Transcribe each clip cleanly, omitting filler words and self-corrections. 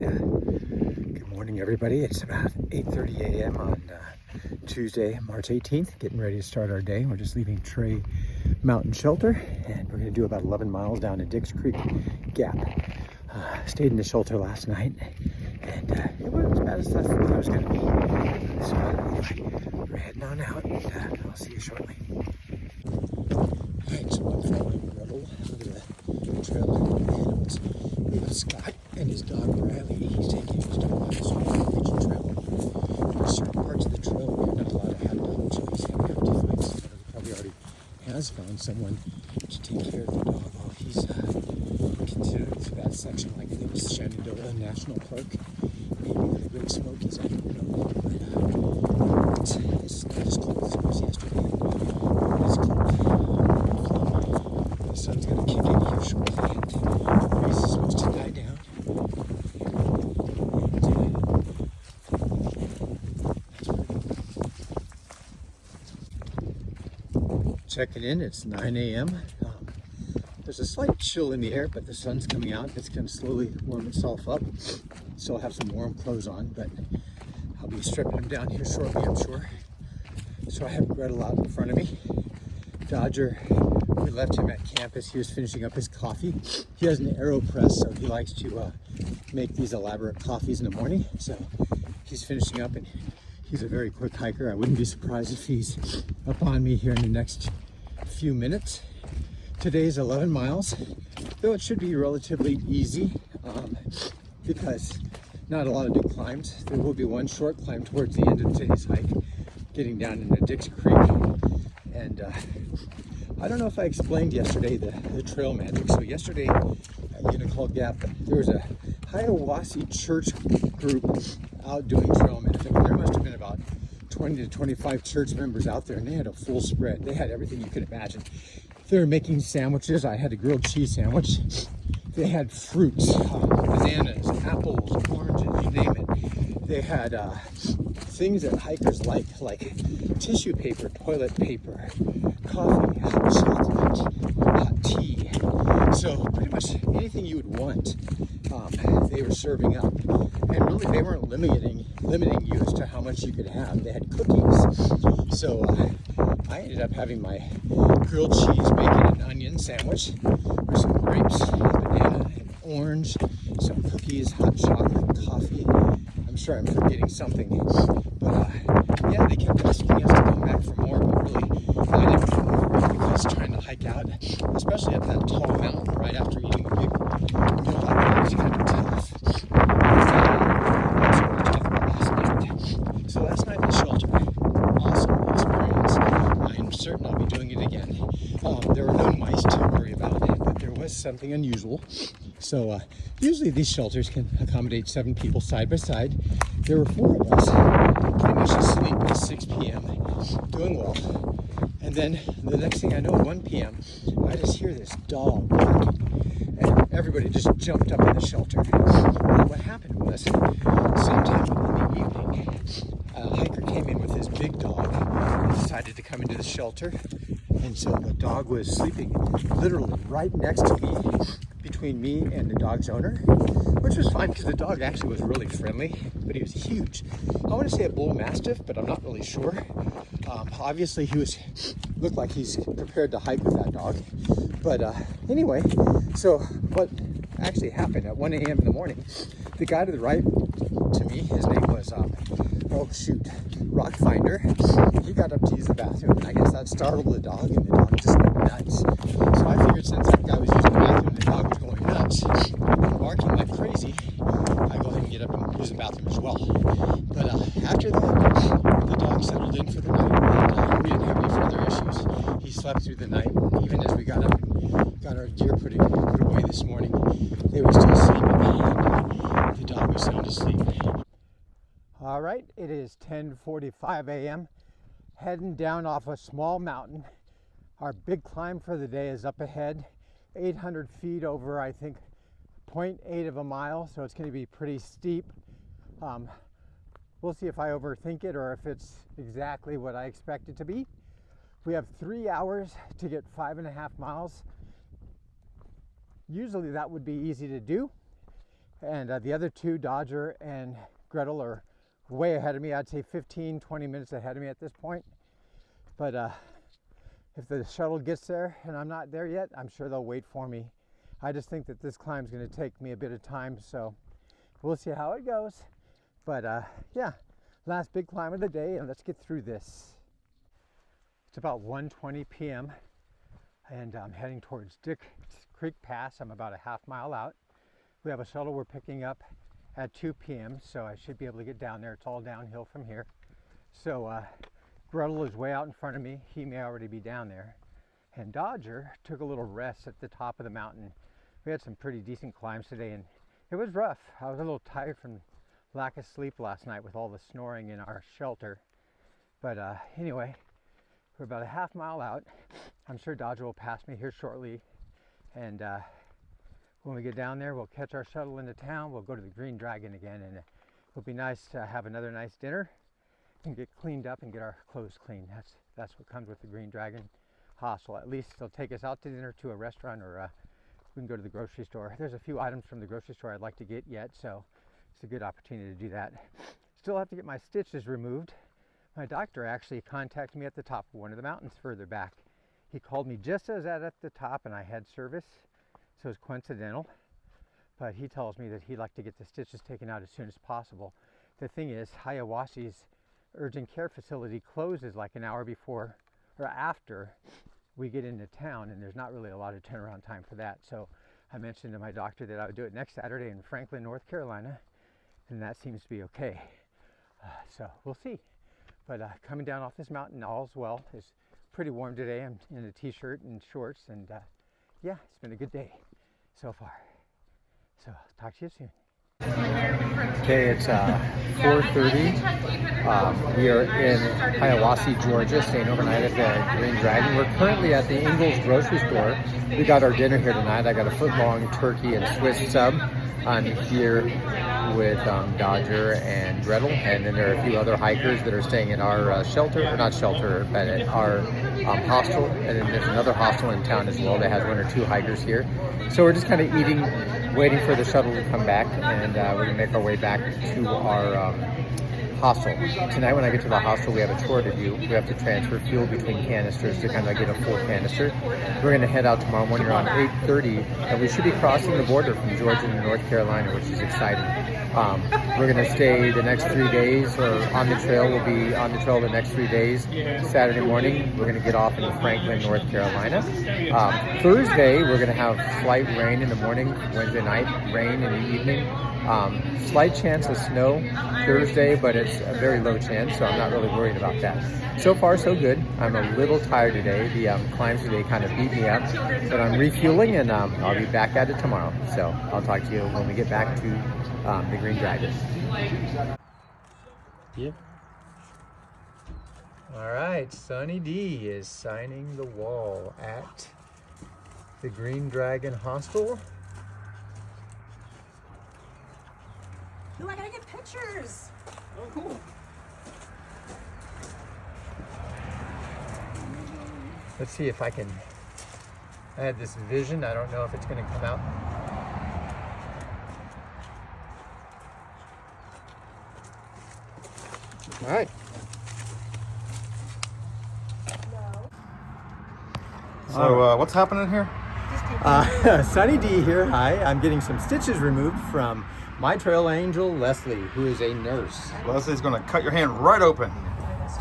Good morning, everybody. It's about 8:30 a.m. on Tuesday, March 18th. Getting ready to start our day. We're just leaving Trey Mountain Shelter, and we're going to do about 11 miles down to Dix Creek Gap. Stayed in the shelter last night, and it wasn't as bad as I thought it was going to be. So anyway, we're heading on out, and I'll see you shortly. Alright, so I'm following Rebel over the trail animals. We have Scott and his dog Riley. He's taking his dog on this Appalachian Trail. There's certain parts of the trail where you're not allowed to have dogs, so he's going to have to find someone who probably already has found someone to take care of the dog while he's considered to that section, like I think it's Shenandoah National Park, maybe the Great Smokies, I don't know, but it's not as cold as it was yesterday. It's cold. The sun's going to kick in here shortly, and the breeze is supposed to die down. Checking in, it's 9 a.m. There's a slight chill in the air, but the sun's coming out. It's going to slowly warm itself up. Still have some warm clothes on, but I'll be stripping them down here shortly, I'm sure. So I have Gretel out in front of me. Dodger, we left him at campus. He was finishing up his coffee. He has an AeroPress, so he likes to make these elaborate coffees in the morning. So he's finishing up, and he's a very quick hiker. I wouldn't be surprised if he's up on me here in the next few minutes. Today's 11 miles, though it should be relatively easy because not a lot of big climbs. There will be one short climb towards the end of today's hike, getting down into Dix Creek. And I don't know if I explained yesterday the trail magic. So yesterday at Unicall Gap, there was a Hiawassee church group out doing trail magic. And there must have been about 20 to 25 church members out there, and they had a full spread. They had everything you could imagine. They were making sandwiches. I had a grilled cheese sandwich. They had fruits, bananas, apples, oranges, you name it. They had things that hikers like tissue paper, toilet paper, coffee, hot chocolate, hot tea. So pretty much anything you would want, they were serving up. And really, they weren't limiting you as to how much you could have. They had cookies. So I ended up having my grilled cheese, bacon, and onion sandwich with some grapes, banana, and orange, some cookies, hot chocolate, coffee. I'm sure I'm forgetting something. But yeah, they kept asking us to come back for more, but really, I didn't want more because trying to hike out, especially up that tall mountain right after eating a big meal like that, is kind of tough. That's what we talked about last night. So last night in the shelter, awesome experience. I'm certain I'll be doing it again. There were no mice to worry about, but there was something unusual. So usually these shelters can accommodate 7 people side by side. There were 4 of us, pretty much asleep at 6 p.m., doing well. And then the next thing I know, at 1 p.m., I just hear this dog barking. And everybody just jumped up in the shelter. Well, what happened was, sometime in the evening, a hiker came in with his big dog and decided to come into the shelter. And so the dog was sleeping literally right next to me, between me and the dog's owner, which was fine because the dog actually was really friendly, but he was huge. I want to say a bull mastiff, but I'm not really sure. Obviously, he looked like he's prepared to hike with that dog. But anyway, so what actually happened at 1 a.m. in the morning, the guy to the right to me, his name was Rock Finder. He got up to use the bathroom, and I guess that startled the dog, and the dog just went nuts. So I figured since that guy was using the bathroom, the dog was going nuts, barking like crazy, I go ahead and get up and use the bathroom as well. But after that, the dog settled in for the night, and we didn't have any further issues. He slept through the night. Even as we got up and got our gear put away this morning, they were still sleeping, and the dog was sound asleep. All right, it is 10:45 a.m. Heading down off a small mountain. Our big climb for the day is up ahead, 800 feet over, I think, 0.8 of a mile, so it's going to be pretty steep. We'll see if I overthink it or if it's exactly what I expect it to be. We have 3 hours to get 5.5 miles. Usually that would be easy to do. And the other two, Dodger and Gretel, are way ahead of me. I'd say 15-20 minutes ahead of me at this point. But if the shuttle gets there and I'm not there yet, I'm sure they'll wait for me. I just think that this climb is going to take me a bit of time, so we'll see how it goes. But yeah, last big climb of the day, and let's get through this. It's about 1:20 p.m. and I'm heading towards Dick Creek Pass. I'm about a half mile out. We have a shuttle we're picking up at 2 p.m. so I should be able to get down there. It's all downhill from here. So Gretel is way out in front of me. He may already be down there. And Dodger took a little rest at the top of the mountain. We had some pretty decent climbs today, and it was rough. I was a little tired from lack of sleep last night with all the snoring in our shelter. But anyway, we're about a half mile out. I'm sure Dodger will pass me here shortly. And when we get down there, we'll catch our shuttle into town. We'll go to the Green Dragon again, and it'll be nice to have another nice dinner and get cleaned up and get our clothes clean. That's what comes with the Green Dragon hostel. At least they'll take us out to dinner to a restaurant, or we can go to the grocery store. There's a few items from the grocery store I'd like to get yet, so it's a good opportunity to do that. Still have to get my stitches removed. My doctor actually contacted me at the top of one of the mountains further back. He called me just as at the top, and I had service, so it's coincidental. But he tells me that he'd like to get the stitches taken out as soon as possible. The thing is, Hiawatha's urgent care facility closes like an hour before or after we get into town, and there's not really a lot of turnaround time for that. So I mentioned to my doctor that I would do it next Saturday in Franklin, North Carolina, and that seems to be okay. So we'll see. But coming down off this mountain, all's well. It's pretty warm today. I'm in a t-shirt and shorts, and yeah, it's been a good day so far. So talk to you soon. Okay, it's 4:30. We are in Hiawassee, Georgia, staying overnight at the Green Dragon. We're currently at the Ingles grocery store. We got our dinner here tonight. I got a foot-long turkey and Swiss sub. I'm here with Dodger and Gretel, and then there are a few other hikers that are staying in our shelter, or not shelter, but at our hostel. And then there's another hostel in town as well that has one or two hikers here. So we're just kind of eating, waiting for the shuttle to come back, and we're gonna make our way back to our hostel. Tonight when I get to the hostel, we have a tour to do. We have to transfer fuel between canisters to kind of get a full canister. We're gonna head out tomorrow morning around 8:30, and we should be crossing the border from Georgia to North Carolina, which is exciting. We're gonna stay the next 3 days, or on the trail. We'll be on the trail the next 3 days. Saturday morning, we're gonna get off into Franklin, North Carolina. Thursday, we're gonna have slight rain in the morning. Wednesday night, rain in the evening. Slight chance of snow Thursday, but it's a very low chance, so I'm not really worried about that. So far, so good. I'm a little tired today. The climbs today kind of beat me up, but I'm refueling, and I'll be back at it tomorrow. So I'll talk to you when we get back to the Green Dragon. Yep. All right, Sunny D is signing the wall at the Green Dragon Hostel. Ooh, I gotta get pictures. Oh, cool. Let's see if I can. I had this vision. I don't know if it's going to come out. All right. So what's happening here? Sunny D here. Hi. I'm getting some stitches removed from my trail angel, Leslie, who is a nurse. Leslie's going to cut your hand right open. It's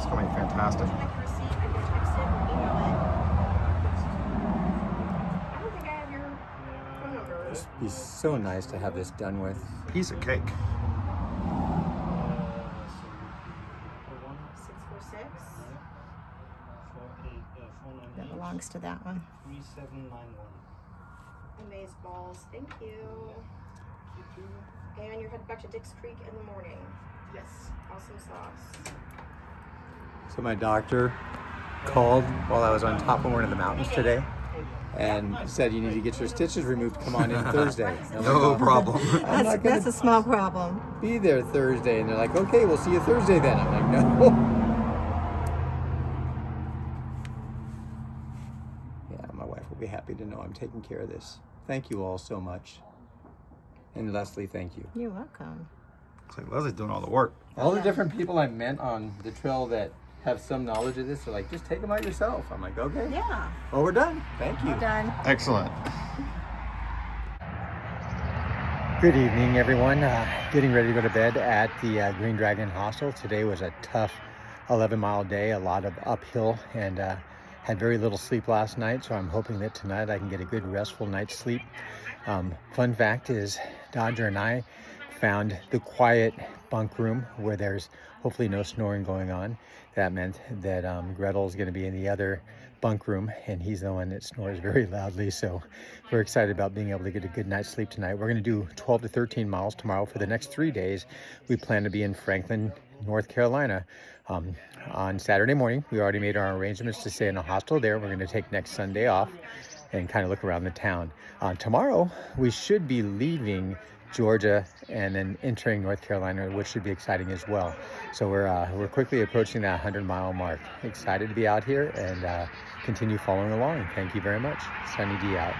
going to be fantastic. It'd be so nice to have this done with. Piece of cake. 646. That belongs to that one. 3791. Amaze balls. Thank you. And you're headed back to Dick's Creek in the morning. Yes. Awesome sauce. So my doctor called while I was on top of one of the mountains today and said, you need to get your stitches removed. Come on in Thursday. No problem. That's a small problem. Be there Thursday. And they're like, okay, we'll see you Thursday then. I'm like, no. Yeah, my wife will be happy to know I'm taking care of this. Thank you all so much. And Leslie, thank you. You're welcome. Looks like Leslie's doing all the work. All the different people I met on the trail that have some knowledge of this are like, just take them out yourself. I'm like, okay. Yeah. Well, we're done. Thank you. We're done. Excellent. Good evening, everyone. Getting ready to go to bed at the Green Dragon Hostel. Today was a tough 11-mile day, a lot of uphill, and had very little sleep last night, so I'm hoping that tonight I can get a good restful night's sleep. Fun fact is Dodger and I found the quiet bunk room where there's hopefully no snoring going on. That meant that Gretel's going to be in the other bunk room, and he's the one that snores very loudly, so we're excited about being able to get a good night's sleep tonight. We're going to do 12 to 13 miles tomorrow. For the next 3 days, we plan to be in Franklin, North Carolina. On Saturday morning, we already made our arrangements to stay in a hostel there. We're going to take next Sunday off and kind of look around the town. Tomorrow, we should be leaving Georgia and then entering North Carolina, which should be exciting as well. So we're quickly approaching that 100-mile mark. Excited to be out here and continue following along. Thank you very much. Sunny D out.